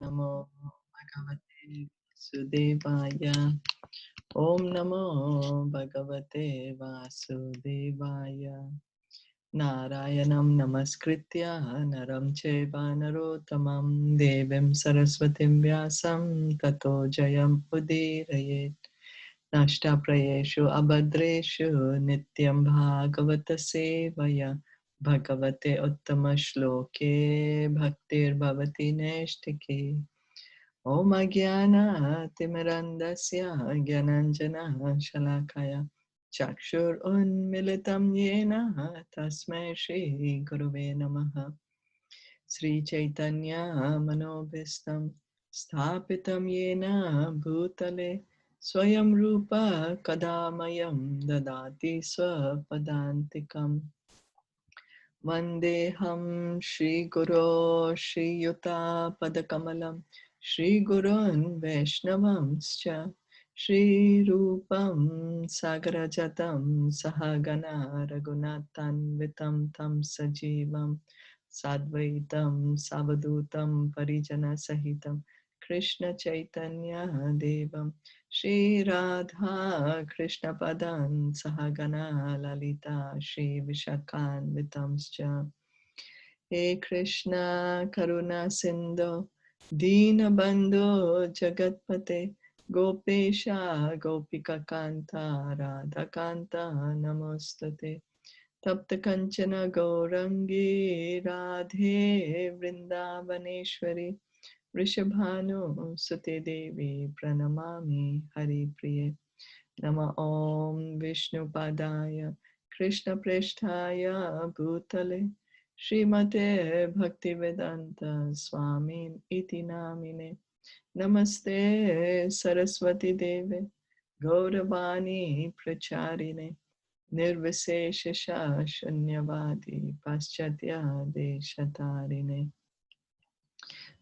Namo Bhagavate Vasudevaya. Om Namo Bhagavate Vasudevaya. Narayanam Namaskritya Naram Cheva Narottamam Devim Saraswatim Vyasam Tato Jayam Udirayet. Nashta Prayeshu Abhadreshu Nityam Bhagavata Sevaya. Bhagavate Uttama Shloke Bhaktir Bhavati Neshtike. Om Jnana Timirandasya Gyananjana Shalakaya Chakshur Unmilitam Yena Tasmai Shri Gurave Namaha. Sri Caitanya Manobhistam Sthapitam Yena Bhutale Swayam Rupa Kadamayam Dadati Swapadantikam. Vandeham Shri Guru Shri Yuta Padakamalam Shri Gurun Vaishnavamscha Shri Rupam Sagarajatam Sahagana Raghunathan Vitam Tam Sajivam Sadvaitam Savadutam Parijana Sahitam Krishna Chaitanya Devam Shri Radha Krishna Padan Sahagana Lalita Shri Vishakan Vitamscha. He Krishna Karuna Sindhu Dina Bandhu Jagatpate Gopesha Gopika Kanta Radha Kanta Namostate Tapta Kanchana Gaurangi Radhe Vrindavaneshwari Rishabhanu Sute Devi Pranamami Hari Priye. Nama Om Vishnu Padaya Krishna Presthaya Bhutale Srimate Bhaktivedanta Swami Iti Namine. Namaste Saraswati Deve Gauravani Pracharine Nirviseshasha Shunyavadi Paschatya Deshatarine.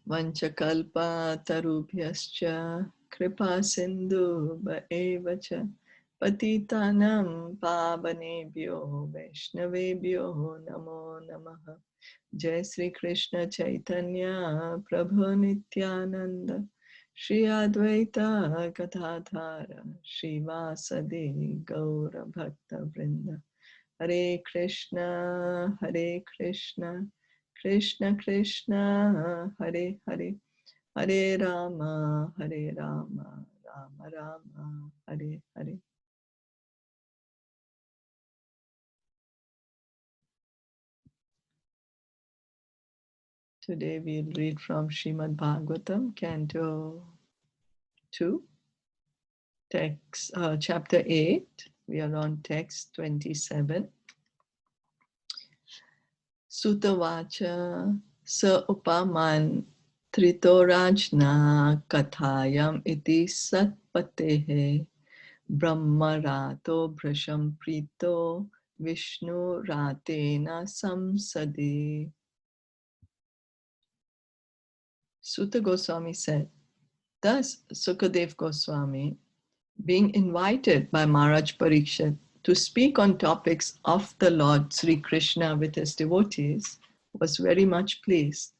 Vanchakalpa tarubhyascha kripa sindhu bhaevacha patitanam pavanebhyo vaishnavebhyo namo namaha. Jai Sri Krishna Chaitanya Prabhu Nityananda Shri Advaita Gadadhara Shri Vasadi Gaura Bhakta Vrinda. Hare Krishna Hare Krishna Krishna Krishna Hare Hare Hare Rama Hare Rama Rama Rama Hare Hare. Today we'll read from Srimad Bhagavatam Canto 2, text, chapter 8. We are on text 27. Sutavacha Sa Upaman Tritorajna Kathayam Iti Satpatehe Brahmarato Brasham Prito Vishnu Ratena Samsade. Sutta Goswami said, thus Sukadev Goswami, being invited by Maharaj Parikshit to speak on topics of the Lord Sri Krishna with his devotees, was very much pleased.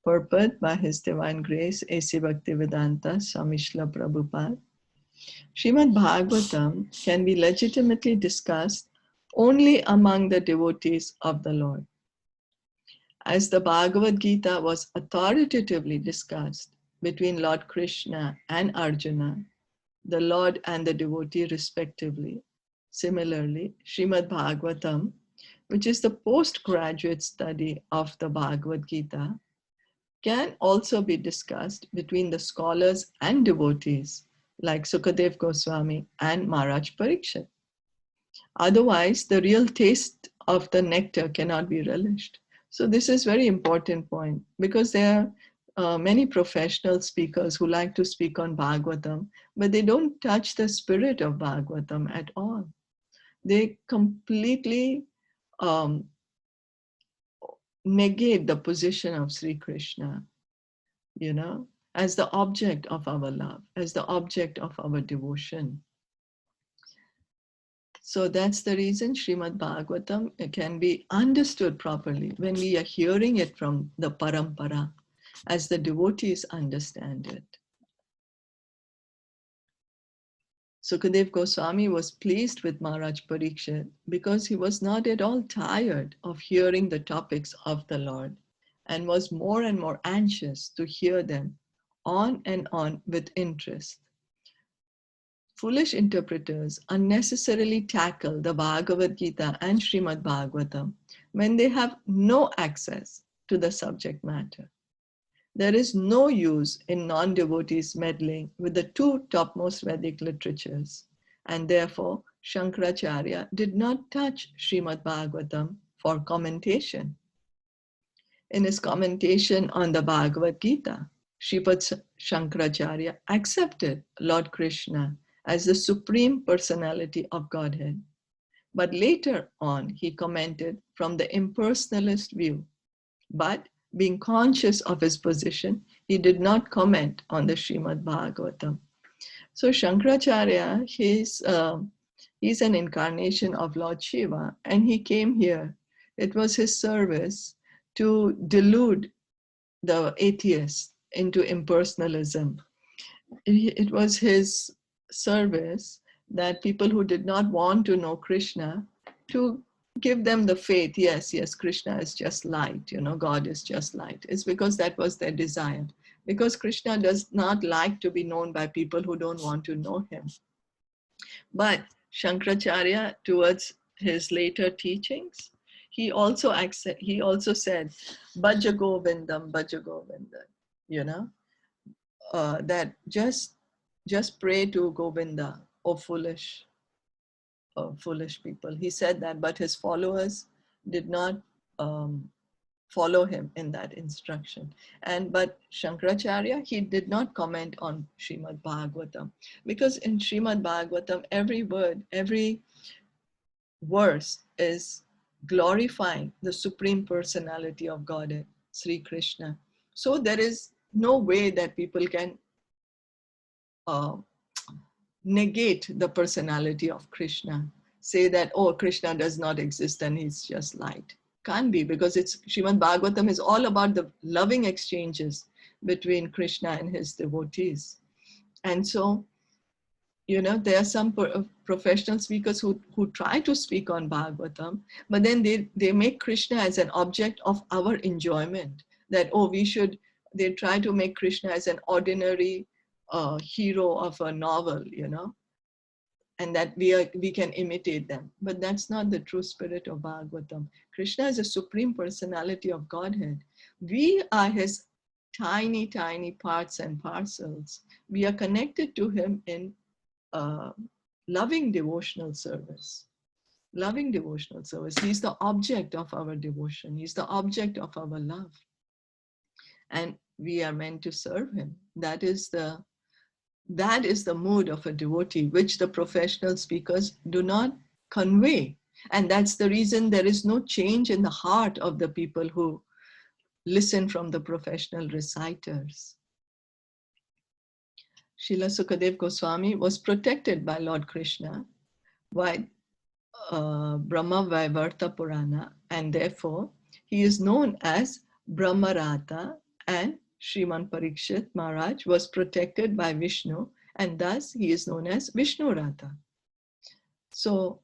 Purport by His Divine Grace A.C. Bhaktivedanta Swami Srila Prabhupada. Srimad Bhagavatam can be legitimately discussed only among the devotees of the Lord. As the Bhagavad Gita was authoritatively discussed between Lord Krishna and Arjuna, the Lord and the devotee respectively. Similarly, Srimad Bhagavatam, which is the postgraduate study of the Bhagavad Gita, can also be discussed between the scholars and devotees like Sukadev Goswami and Maharaj Parikshit. Otherwise, the real taste of the nectar cannot be relished. So this is very important point, because there are many professional speakers who like to speak on Bhagavatam, but they don't touch the spirit of Bhagavatam at all. They completely negate the position of Sri Krishna, as the object of our love, as the object of our devotion. So that's the reason Srimad Bhagavatam can be understood properly when we are hearing it from the parampara. as the devotees understand it. Sukadev Goswami was pleased with Maharaj Parikshit because he was not at all tired of hearing the topics of the Lord and was more and more anxious to hear them on and on with interest. Foolish interpreters unnecessarily tackle the Bhagavad Gita and Srimad Bhagavatam when they have no access to the subject matter. There is no use in non-devotees meddling with the two topmost Vedic literatures, and therefore Shankaracharya did not touch Srimad Bhagavatam for commentation. In his commentation on the Bhagavad Gita, Shilpa Shankaracharya accepted Lord Krishna as the Supreme Personality of Godhead. But later on, he commented from the impersonalist view. But being conscious of his position, he did not comment on the Srimad Bhagavatam. So Shankaracharya, he's an incarnation of Lord Shiva, and he came here. It was his service to delude the atheists into impersonalism. It was his service that people who did not want to know Krishna, to give them the faith, yes, Krishna is just light, God is just light. It's because that was their desire. Because Krishna does not like to be known by people who don't want to know him. But Shankaracharya, towards his later teachings, he also said, Bhaja Govindam, Bhaja Govindam, that just pray to Govinda, O foolish people. He said that, but his followers did not follow him in that instruction. But Shankaracharya, he did not comment on Srimad Bhagavatam, because in Srimad Bhagavatam, every word, every verse is glorifying the Supreme Personality of Godhead, Sri Krishna. So there is no way that people can negate the personality of Krishna, say that, oh, Krishna does not exist and he's just light. Can't be, because Srimad Bhagavatam is all about the loving exchanges between Krishna and his devotees. And so, there are some professional speakers who try to speak on Bhagavatam, but then they make Krishna as an object of our enjoyment, that, oh, they try to make Krishna as an ordinary hero of a novel, and that we can imitate them. But that's not the true spirit of Bhagavatam. Krishna is a Supreme Personality of Godhead. We are his tiny, tiny parts and parcels. We are connected to him in loving devotional service. Loving devotional service. He's the object of our devotion. He's the object of our love. And we are meant to serve him. That is the mood of a devotee, which the professional speakers do not convey. And that's the reason there is no change in the heart of the people who listen from the professional reciters. Srila Sukadev Goswami was protected by Lord Krishna by Brahma Vaivarta Purana, and therefore he is known as Brahmarata, and Sriman Parikshit Maharaj was protected by Vishnu, and thus he is known as Vishnu Rata. So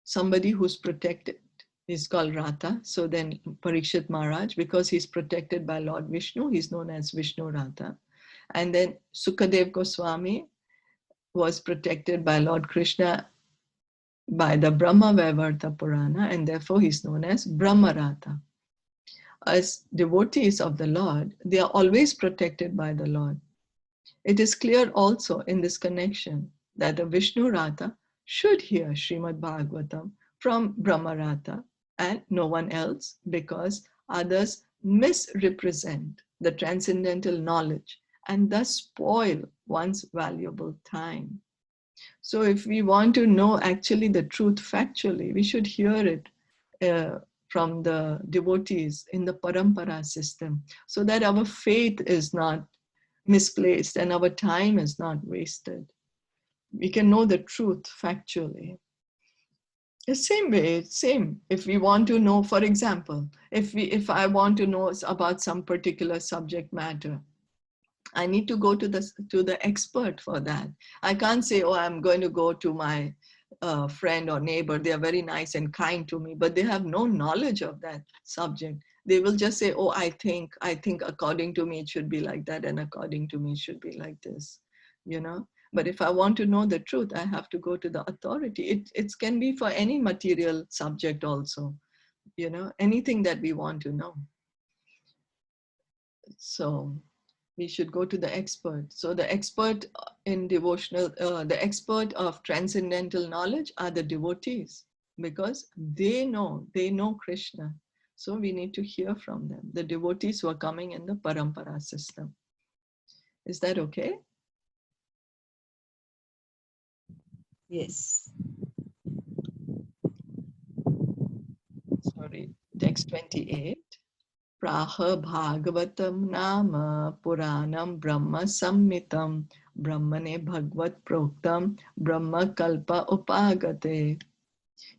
somebody who's protected is called Rata. So then Parikshit Maharaj, because he's protected by Lord Vishnu, he's known as Vishnu Rata. And then Sukadev Goswami was protected by Lord Krishna by the Brahma Vaivarta Purana, and therefore he's known as Brahmarata. As devotees of the Lord, they are always protected by the Lord. It is clear also in this connection that the Vishnu Rata should hear Srimad Bhagavatam from Brahmarata and no one else, because others misrepresent the transcendental knowledge and thus spoil one's valuable time. So if we want to know actually the truth factually, we should hear it from the devotees in the parampara system, so that our faith is not misplaced and our time is not wasted. We can know the truth factually. The same way, same. If we want to know, for example, if I want to know about some particular subject matter, I need to go to the expert for that. I can't say, oh, I'm going to go to my friend or neighbor. They are very nice and kind to me, but they have no knowledge of that subject. They will just say, oh, I think according to me it should be like that, and according to me it should be like this, you know. But if I want to know the truth, I have to go to the authority. It can be for any material subject also, you know, anything that we want to know. So we should go to the expert. So the expert in devotional, the expert of transcendental knowledge are the devotees, because they know Krishna. So we need to hear from them, the devotees who are coming in the parampara system. Is that okay? Yes. Sorry, text 28. Praha Bhagavatam Nama Puranam Brahma Sammitam Brahmane Bhagavad Proktam Brahma Kalpa Upagate.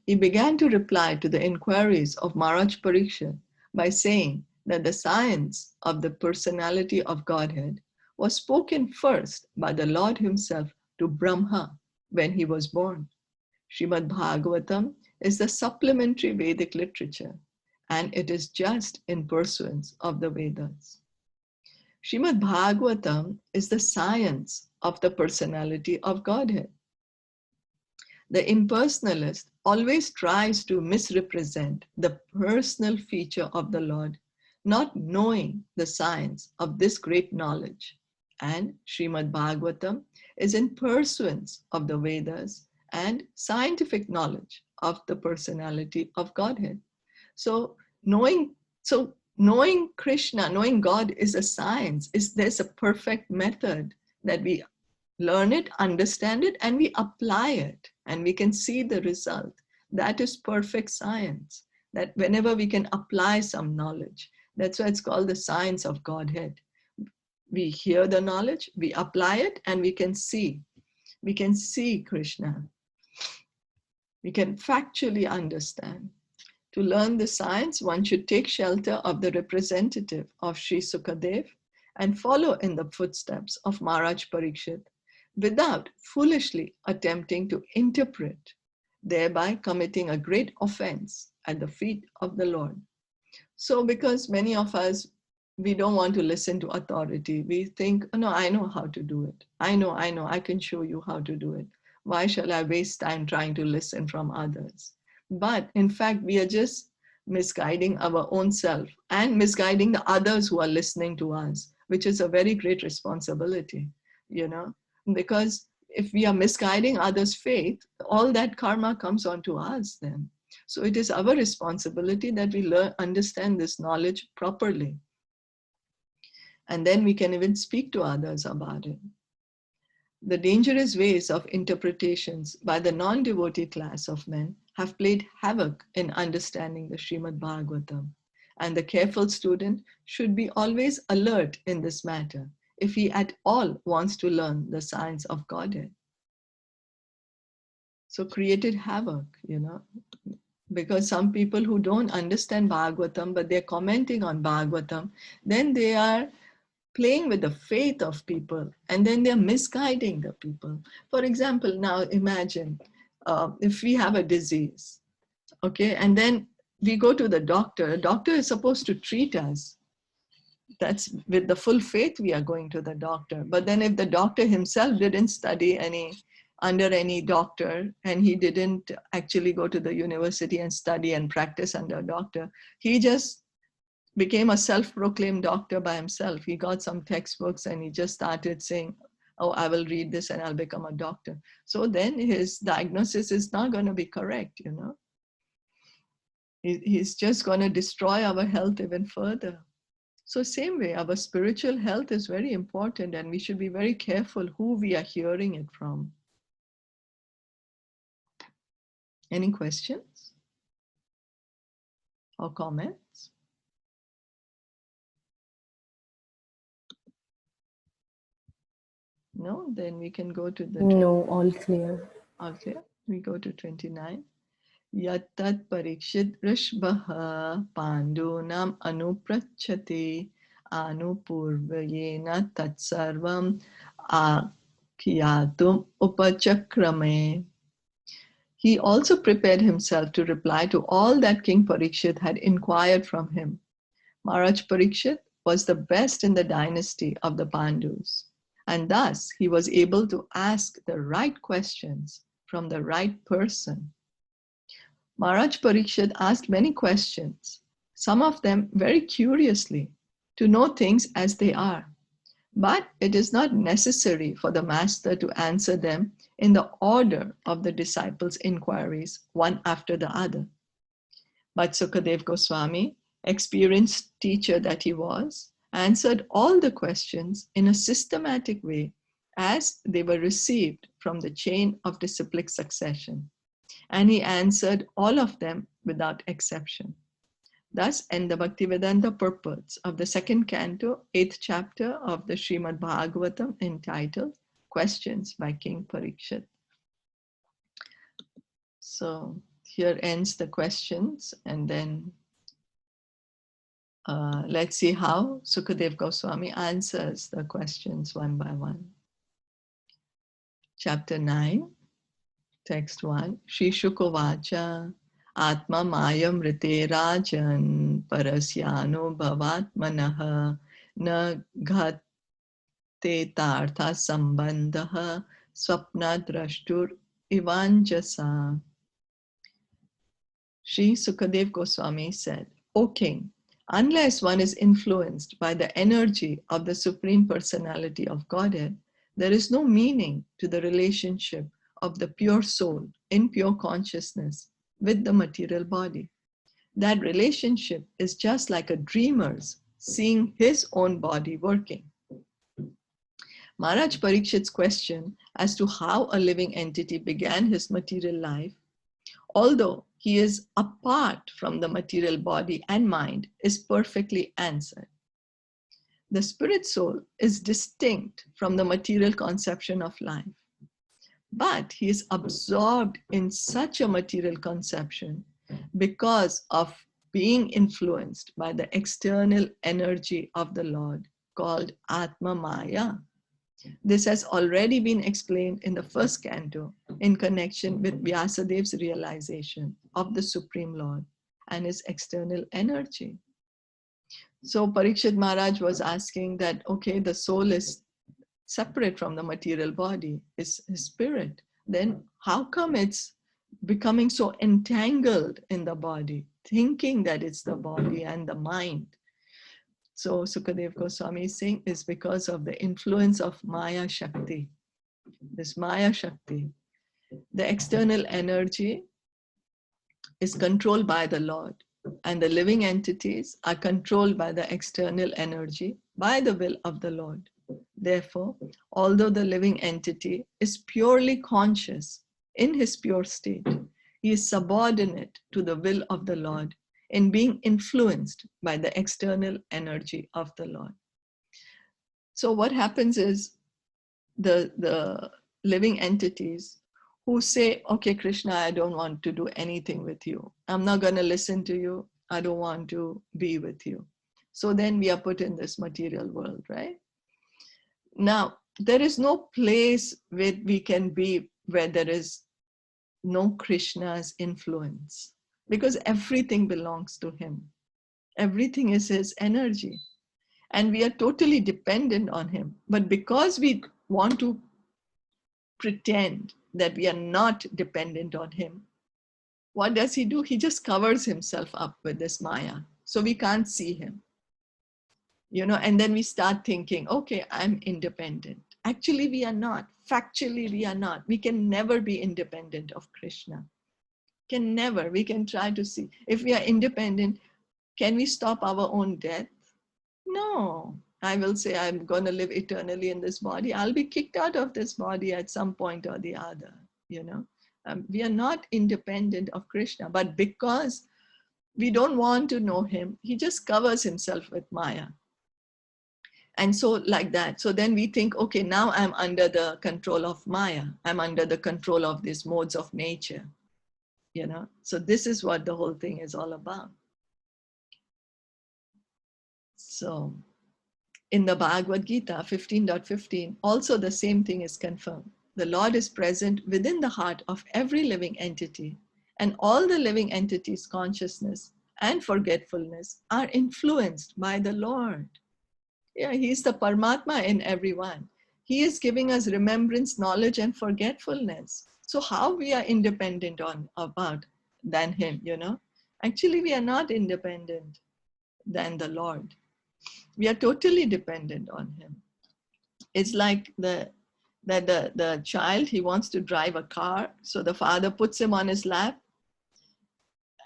He began to reply to the inquiries of Maharaj Parikshit by saying that the science of the personality of Godhead was spoken first by the Lord himself to Brahma when he was born. Srimad Bhagavatam is the supplementary Vedic literature, and it is just in pursuance of the Vedas. Srimad Bhagavatam is the science of the personality of Godhead. The impersonalist always tries to misrepresent the personal feature of the Lord, not knowing the science of this great knowledge. And Srimad Bhagavatam is in pursuance of the Vedas and scientific knowledge of the personality of Godhead. So knowing, knowing Krishna, knowing God is a science. There's a perfect method that we learn it, understand it, and we apply it, and we can see the result. That is perfect science. That whenever we can apply some knowledge, that's why it's called the science of Godhead. We hear the knowledge, we apply it, and we can see. We can see Krishna. We can factually understand. To learn the science, one should take shelter of the representative of Sri Sukadev and follow in the footsteps of Maharaj Parikshit without foolishly attempting to interpret, thereby committing a great offense at the feet of the Lord. So because many of us, we don't want to listen to authority. We think, oh, no, I know how to do it. I know, I can show you how to do it. Why shall I waste time trying to listen from others? But in fact, we are just misguiding our own self and misguiding the others who are listening to us, which is a very great responsibility, you know, because if we are misguiding others' faith, all that karma comes onto us then. So it is our responsibility that we understand this knowledge properly. And then we can even speak to others about it. The dangerous ways of interpretations by the non-devotee class of men have played havoc in understanding the Srimad Bhagavatam. And the careful student should be always alert in this matter if he at all wants to learn the science of Godhead. So created havoc, you know, because some people who don't understand Bhagavatam, but they're commenting on Bhagavatam, then they are playing with the faith of people, and then they're misguiding the people. For example, now imagine if we have a disease, okay, and then we go to the doctor. A doctor is supposed to treat us. That's with the full faith we are going to the doctor. But then if the doctor himself didn't study under any doctor, and he didn't actually go to the university and study and practice under a doctor, he just became a self-proclaimed doctor by himself. He got some textbooks and he just started saying, oh, I will read this and I'll become a doctor. So then his diagnosis is not going to be correct, you know. He's just going to destroy our health even further. So same way, our spiritual health is very important, and we should be very careful who we are hearing it from. Any questions or comments? No, then we can go to the No, all clear. all clear. We go to 29. Yattat parikshit rishbha pandunam anuprachati anupurvayena tatsarvam akhiyatum upachakrame. He also prepared himself to reply to all that King Parikshit had inquired from him. Maharaj Parikshit was the best in the dynasty of the Pandus, and thus he was able to ask the right questions from the right person. Maharaj Parikshit asked many questions, some of them very curiously, to know things as they are. But it is not necessary for the master to answer them in the order of the disciples' inquiries, one after the other. But Sukadev Goswami, experienced teacher that he was, answered all the questions in a systematic way as they were received from the chain of disciplic succession. And he answered all of them without exception. Thus end the Bhaktivedanta purports of the second canto, 8th chapter of the Srimad Bhagavatam, entitled Questions by King Parikshit. So here ends the questions, and then let's see how Sukadev Goswami answers the questions one by one. Chapter 9, text 1. Shri Shukovacha Atma Mayam Rite Rajan Parasyano Bhavatmanaha Na Ghat Tetartha Sambandha Swapna Drashtur Ivanjasa. Sri Sukadev Goswami said, O king, unless one is influenced by the energy of the Supreme Personality of Godhead, there is no meaning to the relationship of the pure soul in pure consciousness with the material body. That relationship is just like a dreamer's seeing his own body working. Maharaj Parikshit's question as to how a living entity began his material life, although he is apart from the material body and mind, is perfectly answered. The spirit soul is distinct from the material conception of life, but he is absorbed in such a material conception because of being influenced by the external energy of the Lord called Atma Maya. This has already been explained in the first canto in connection with Vyasadev's realization of the Supreme Lord and his external energy. So Parikshit Maharaj was asking that, okay, the soul is separate from the material body, is his spirit. Then how come it's becoming so entangled in the body, thinking that it's the body and the mind? So Sukadev Goswami is saying is because of the influence of Maya Shakti. This Maya Shakti, the external energy is controlled by the Lord, and the living entities are controlled by the external energy by the will of the Lord. Therefore, although the living entity is purely conscious in his pure state, he is subordinate to the will of the Lord in being influenced by the external energy of the Lord. So what happens is the living entities who say, okay, Krishna, I don't want to do anything with you. I'm not going to listen to you. I don't want to be with you. So then we are put in this material world, right? Now, there is no place where we can be where there is no Krishna's influence, because everything belongs to him. Everything is his energy. And we are totally dependent on him. But because we want to pretend that we are not dependent on him, what does he do? He just covers himself up with this Maya. So we can't see him. And then we start thinking, okay, I'm independent. Actually, we are not. Factually, we are not. We can never be independent of Krishna. Can never. We can try to see. If we are independent, can we stop our own death? No. I will say I'm going to live eternally in this body. I'll be kicked out of this body at some point or the other. We are not independent of Krishna, but because we don't want to know him, he just covers himself with Maya. And so like that. So then we think, okay, now I'm under the control of Maya. I'm under the control of these modes of nature. you know. So this is what the whole thing is all about. So in the Bhagavad Gita 15.15, also the same thing is confirmed. The Lord is present within the heart of every living entity, and all the living entities' consciousness and forgetfulness are influenced by the Lord. Yeah, He's the Paramatma in everyone. He is giving us remembrance, knowledge, and forgetfulness. So how we are independent about than Him, you know? Actually, we are not independent than the Lord. We are totally dependent on Him. It's like the child, he wants to drive a car, so the father puts him on his lap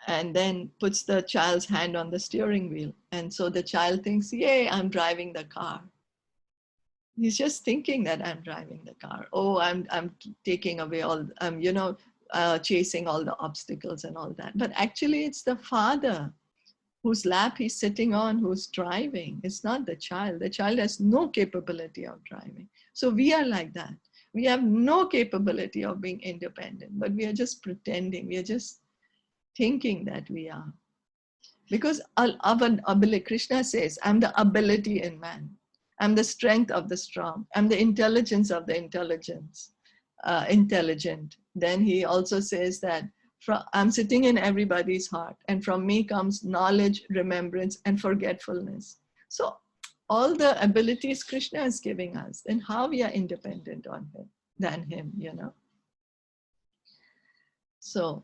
and then puts the child's hand on the steering wheel, and so the child thinks, yay, I'm driving the car. He's just thinking that I'm driving the car. Oh, I'm taking away all, chasing all the obstacles and all that. But actually it's the father whose lap he's sitting on who's driving. It's not the child. The child has no capability of driving. So we are like that. We have no capability of being independent, but we are just pretending. We are just thinking that we are. Because our ability, Krishna says, I'm the ability in man. I'm the strength of the strong. I'm the intelligence of the intelligent. Then he also says that I'm sitting in everybody's heart, and from me comes knowledge, remembrance, and forgetfulness. So all the abilities Krishna is giving us, then how we are independent than him, you know. So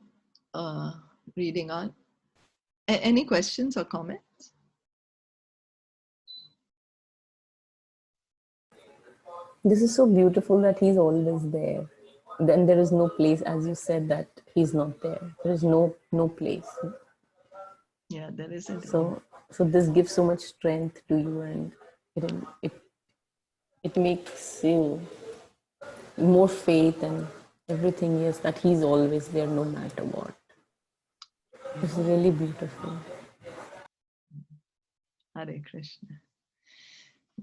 reading on. Any questions or comments? This is so beautiful that he's always there. Then there is no place, as you said, that he's not there. There is no place. Yeah, there isn't. So this gives so much strength to you, and it makes you more faith and everything. Yes, that he's always there, no matter what. It's really beautiful. Hare Krishna.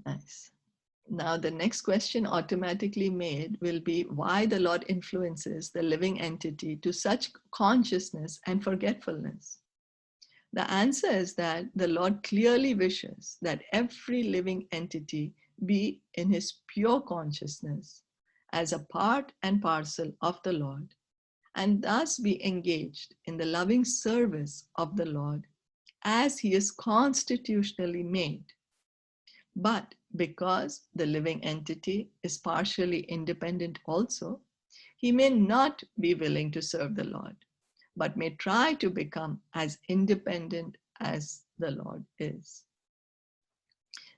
Nice. Now the next question automatically made will be why the Lord influences the living entity to such consciousness and forgetfulness. The answer is that the Lord clearly wishes that every living entity be in his pure consciousness as a part and parcel of the Lord, and thus be engaged in the loving service of the Lord as he is constitutionally made. But because the living entity is partially independent also, he may not be willing to serve the Lord, but may try to become as independent as the Lord is.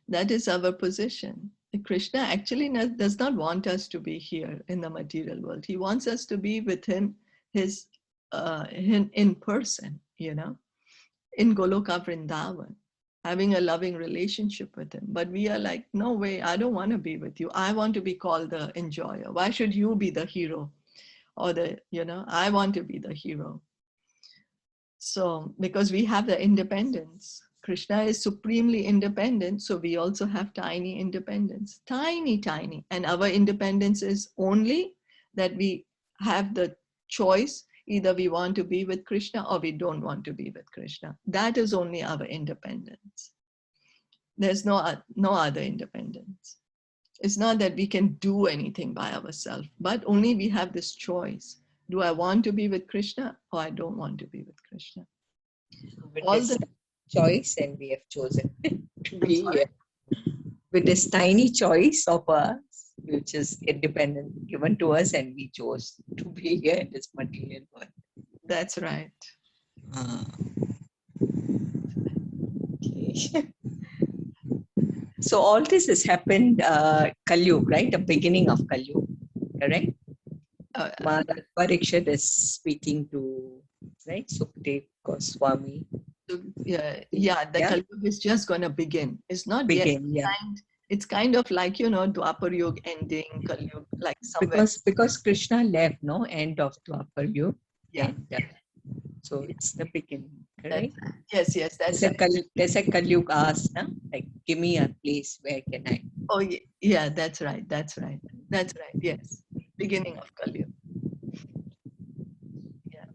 That is our position. Krishna actually does not want us to be here in the material world. He wants us to be with him, in person, you know, in Goloka Vrindavan, having a loving relationship with him. But we are like, no way, I don't want to be with you. I want to be called the enjoyer. Why should you be the hero? Or I want to be the hero. So, because we have the independence, Krishna is supremely independent, so we also have tiny independence, tiny. And our independence is only that we have the choice, either we want to be with Krishna or we don't want to be with Krishna. That is only our independence. There's no other independence. It's not that we can do anything by ourselves, but only we have this choice. Do I want to be with Krishna or I don't want to be with Krishna? With this choice, and we have chosen to be here. With this tiny choice of us, which is independent, given to us, and we chose to be here in this material world. That's right. Okay. So all this has happened Kali Yuga, right? The beginning of Kali Yuga, correct? Maharaj Parikshit is speaking to, right, Sukdev Goswami. The Kali Yuga is just going to begin. It's not begin, yet. It's kind of like, Dwapar Yuga ending, Kali Yuga, like somewhere. Because Krishna left, no, end of Dwapar Yuga. Yeah. So it's the beginning, correct? Yes, that's right. There's a Kali Yuga asked, no? Like, give me a place where can I? Oh, yeah, that's right. Yes. Beginning of Kali Yuga. Yeah.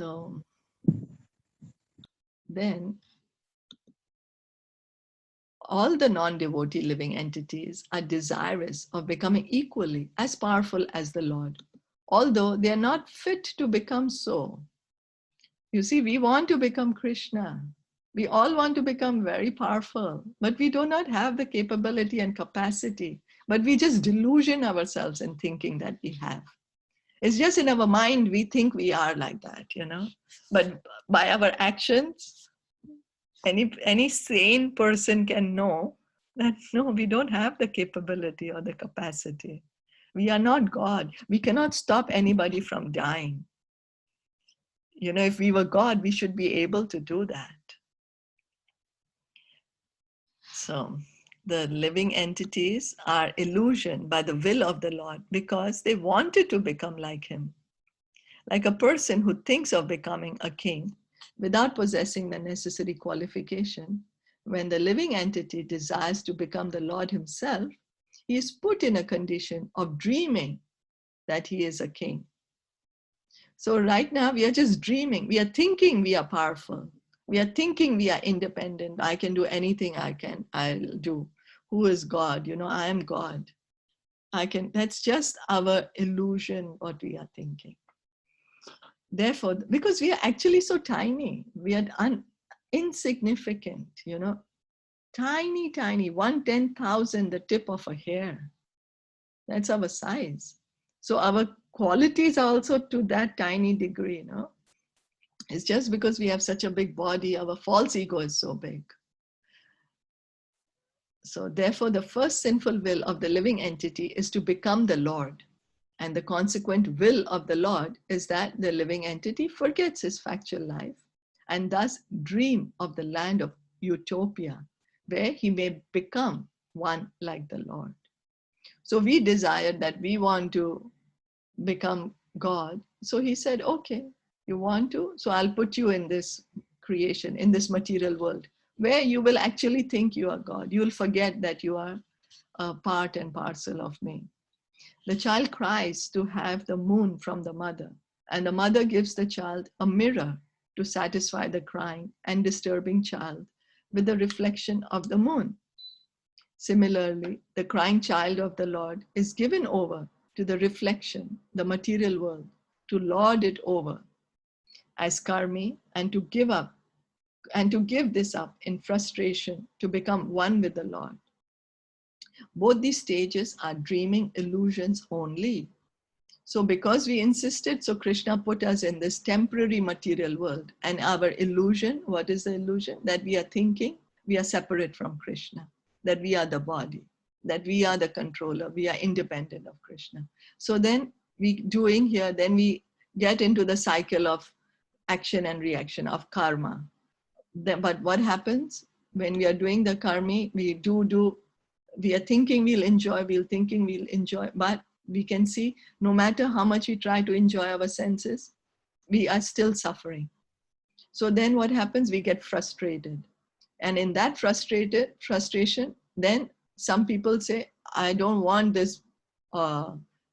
So then all the non-devotee living entities are desirous of becoming equally as powerful as the Lord, although they are not fit to become so. You see, we want to become Krishna. We all want to become very powerful, but we do not have the capability and capacity. But we just delusion ourselves in thinking that we have. It's just in our mind, we think we are like that, you know. But by our actions, any sane person can know that no, we don't have the capability or the capacity. We are not God. We cannot stop anybody from dying. You know, if we were God, we should be able to do that. So the living entities are illusioned by the will of the Lord because they wanted to become like him. Like a person who thinks of becoming a king without possessing the necessary qualification, when the living entity desires to become the Lord himself, he is put in a condition of dreaming that he is a king. So right now we are just dreaming. We are thinking we are powerful. We are thinking we are independent. I can do anything I'll do. Who is God? You know, I am God. That's just our illusion, what we are thinking. Therefore, because we are actually so tiny, we are insignificant, you know, tiny, 1/10,000, the tip of a hair. That's our size. So our qualities are also to that tiny degree, you know. It's just because we have such a big body, our false ego is so big. So therefore, the first sinful will of the living entity is to become the Lord. And the consequent will of the Lord is that the living entity forgets his factual life and thus dream of the land of utopia, where he may become one like the Lord. So we desire that we want to become God. So he said, okay, you want to? So I'll put you in this creation, in this material world, where you will actually think you are God. You will forget that you are a part and parcel of me. The child cries to have the moon from the mother, and the mother gives the child a mirror to satisfy the crying and disturbing child with the reflection of the moon. Similarly, the crying child of the Lord is given over to the reflection, the material world, to lord it over as karmi and to give this up in frustration to become one with the Lord. Both these stages are dreaming illusions only. So because we insisted, so Krishna put us in this temporary material world, and our illusion, what is the illusion? That we are thinking we are separate from Krishna, that we are the body, that we are the controller, we are independent of Krishna. So then then we get into the cycle of action and reaction of karma. But what happens when we are doing the karma? We are thinking we'll enjoy, but we can see no matter how much we try to enjoy our senses, we are still suffering. So then what happens? We get frustrated. And in that frustration, then some people say, I don't want this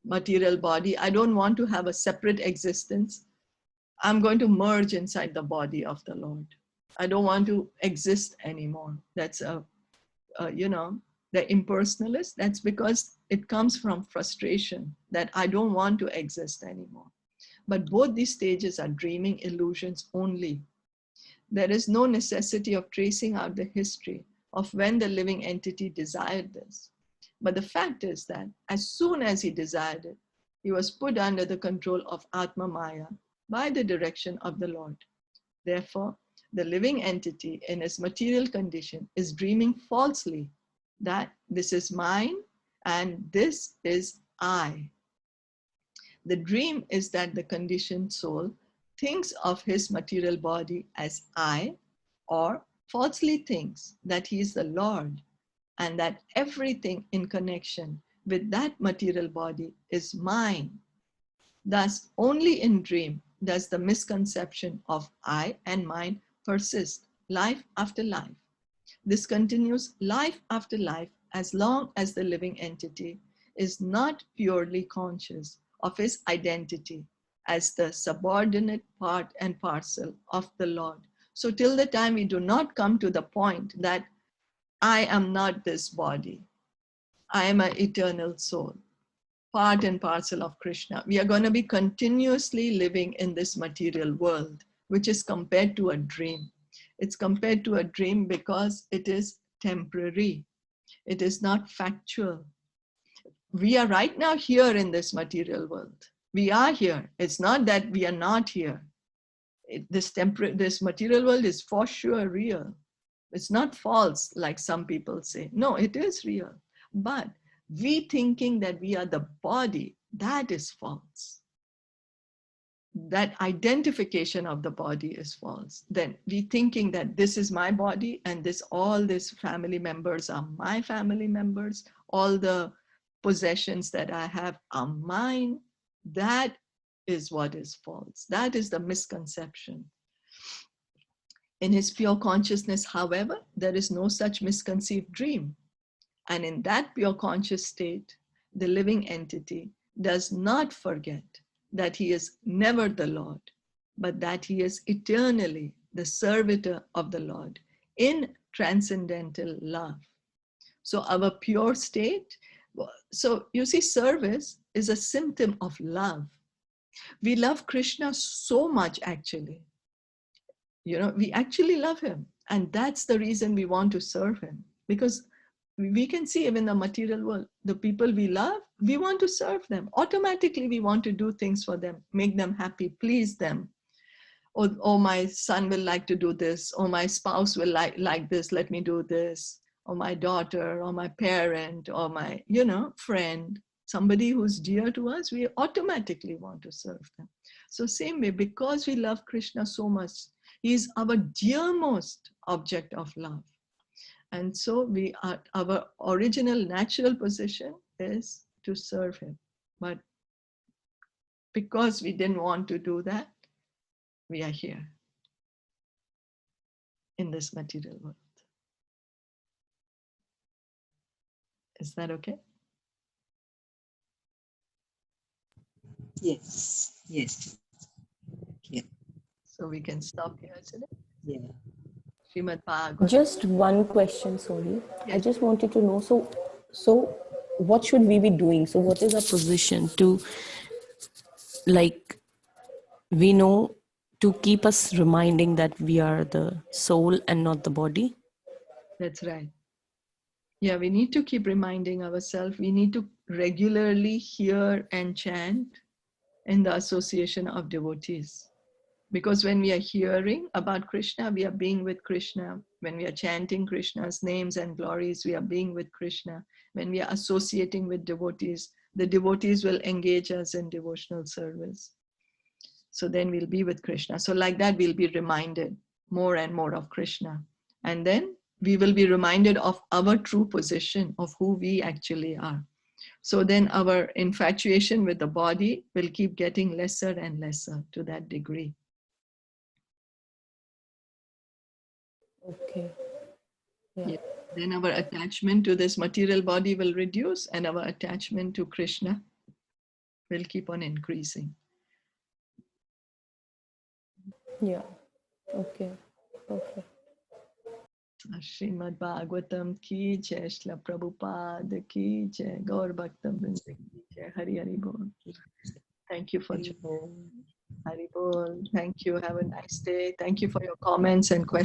material body. I don't want to have a separate existence. I'm going to merge inside the body of the Lord. I don't want to exist anymore. That's the impersonalist. That's because it comes from frustration that I don't want to exist anymore. But both these stages are dreaming illusions only. There is no necessity of tracing out the history of when the living entity desired this. But the fact is that as soon as he desired it, he was put under the control of Atma Maya by the direction of the Lord. Therefore, the living entity in its material condition is dreaming falsely that this is mine and this is I. The dream is that the conditioned soul thinks of his material body as I, or falsely thinks that he is the Lord and that everything in connection with that material body is mine. Thus, only in dream does the misconception of I and mine persist life after life. This continues life after life as long as the living entity is not purely conscious of his identity as the subordinate part and parcel of the Lord. So till the time we do not come to the point that I am not this body, I am an eternal soul, part and parcel of Krishna, we are going to be continuously living in this material world, which is compared to a dream. It's compared to a dream because it is temporary. It is not factual. We are right now here in this material world. We are here. It's not that we are not here. This material world is for sure real. It's not false, like some people say. No, it is real. But we thinking that we are the body, that is false. That identification of the body is false. Then we thinking that this is my body and all these family members are my family members, all the possessions that I have are mine. That is what is false. That is the misconception. In his pure consciousness, however, there is no such misconceived dream. And in that pure conscious state, the living entity does not forget that he is never the Lord, but that he is eternally the servitor of the Lord in transcendental love. So our pure state, so you see, service is a symptom of love. We love Krishna so much, actually. We actually love him. And that's the reason we want to serve him. Because we can see even in the material world, the people we love, we want to serve them. Automatically, we want to do things for them, make them happy, please them. Oh, my son will like to do this. Or my spouse will like this, let me do this. Or my daughter, or my parent, or my, friend, somebody who's dear to us, we automatically want to serve them. So same way, because we love Krishna so much, he is our dearmost object of love. And so our original natural position is to serve him. But because we didn't want to do that, we are here in this material world. Is that okay? Yes. Yes. Yeah. So we can stop here today. Yeah. Srimad Bhagavatam. Just one question, sorry. Yes. I just wanted to know, so what should we be doing? So what is our position to, like, we know, to keep us reminding that we are the soul and not the body? That's right. Yeah, we need to keep reminding ourselves. We need to regularly hear and chant in the association of devotees. Because when we are hearing about Krishna, we are being with Krishna. When we are chanting Krishna's names and glories, we are being with Krishna. When we are associating with devotees, the devotees will engage us in devotional service. So then we'll be with Krishna. So like that, we'll be reminded more and more of Krishna. And then we will be reminded of our true position of who we actually are. So then our infatuation with the body will keep getting lesser and lesser to that degree. Okay. Yeah. Then our attachment to this material body will reduce and our attachment to Krishna will keep on increasing. Yeah. Okay. Perfect. Srimad Bhagavatam ki jai, Shila Prabhupada ki jai, Gaur Bhaktam Vrinda ki jai, Hari Hari Bol. Thank you for joining. Hari Bol. Thank you. Have a nice day. Thank you for your comments and questions.